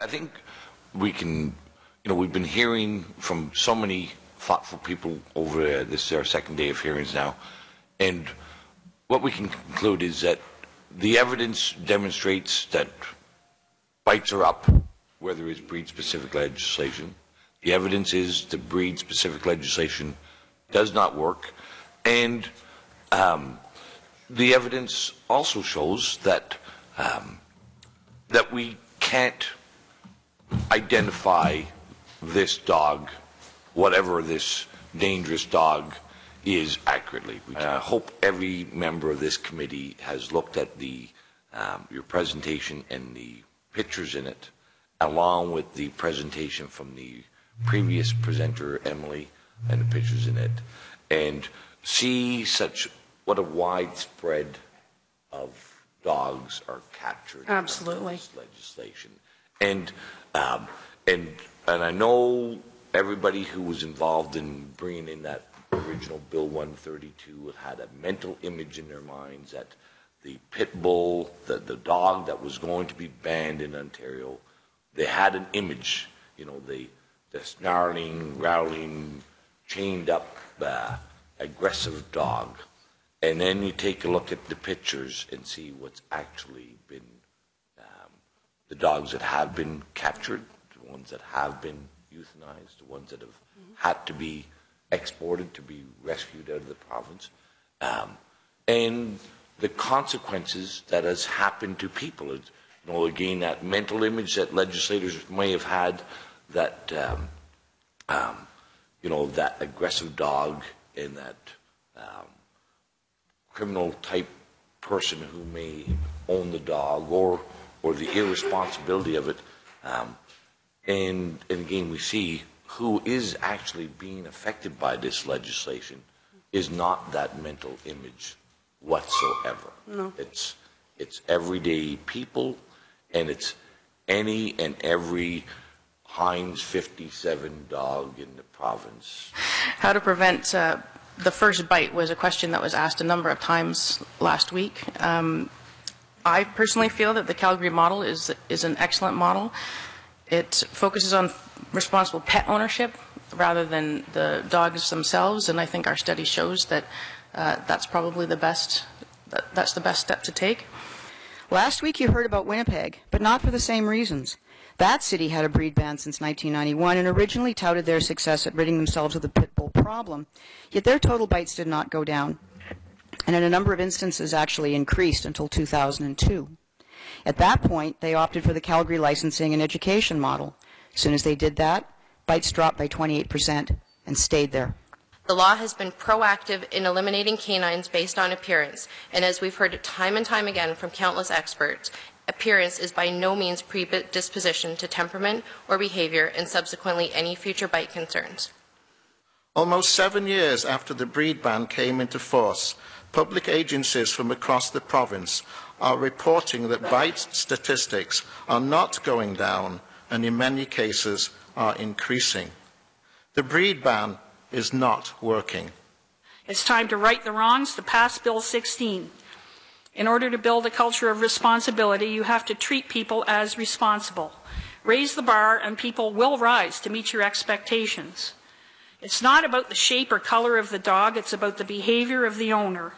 I think we can, we've been hearing from so many thoughtful people over this is our second day of hearings now, and what we can conclude is that the evidence demonstrates that bites are up where there is breed-specific legislation. The evidence is the breed-specific legislation does not work, and the evidence also shows that that we can't identify this dog, whatever this dangerous dog is, accurately. I hope every member of this committee has looked at the your presentation and the pictures in it, along with the presentation from the previous presenter, Emily, and the pictures in it, and see what a widespread of dogs are captured. Absolutely. In this legislation, and I know everybody who was involved in bringing in that original Bill 132 had a mental image in their minds that the pit bull, the dog that was going to be banned in Ontario, they had an image, the snarling, growling, chained up, aggressive dog. And then you take a look at the pictures and see what's actually been the dogs that have been captured, the ones that have been euthanized, the ones that have had to be exported to be rescued out of the province, and the consequences that has happened to people. Again, that mental image that legislators may have had, that that aggressive dog and that criminal type person who may own the dog, or the irresponsibility of it, and again we see who is actually being affected by this legislation is not that mental image whatsoever. No. It's everyday people, and it's any and every Heinz 57 dog in the province. How to prevent the first bite was a question that was asked a number of times last week. I personally feel that the Calgary model is an excellent model. It focuses on responsible pet ownership rather than the dogs themselves, and I think our study shows that that's probably the best step to take. Last week you heard about Winnipeg, but not for the same reasons. That city had a breed ban since 1991 and originally touted their success at ridding themselves of the pit bull problem. Yet their total bites did not go down, and in a number of instances actually increased until 2002. At that point, they opted for the Calgary licensing and education model. As soon as they did that, bites dropped by 28% and stayed there. The law has been proactive in eliminating canines based on appearance, and as we've heard time and time again from countless experts, appearance is by no means predisposition to temperament or behavior and subsequently any future bite concerns. Almost 7 years after the breed ban came into force, public agencies from across the province are reporting that bite statistics are not going down and in many cases are increasing. The breed ban is not working. It's time to right the wrongs, to pass Bill 16. In order to build a culture of responsibility, you have to treat people as responsible. Raise the bar and people will rise to meet your expectations. It's not about the shape or color of the dog, it's about the behavior of the owner.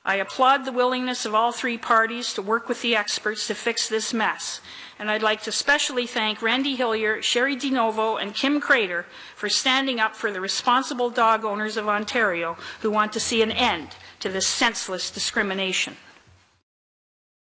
I applaud the willingness of all three parties to work with the experts to fix this mess. And I'd like to especially thank Randy Hillier, Sherry DeNovo, and Kim Crater for standing up for the responsible dog owners of Ontario who want to see an end to this senseless discrimination.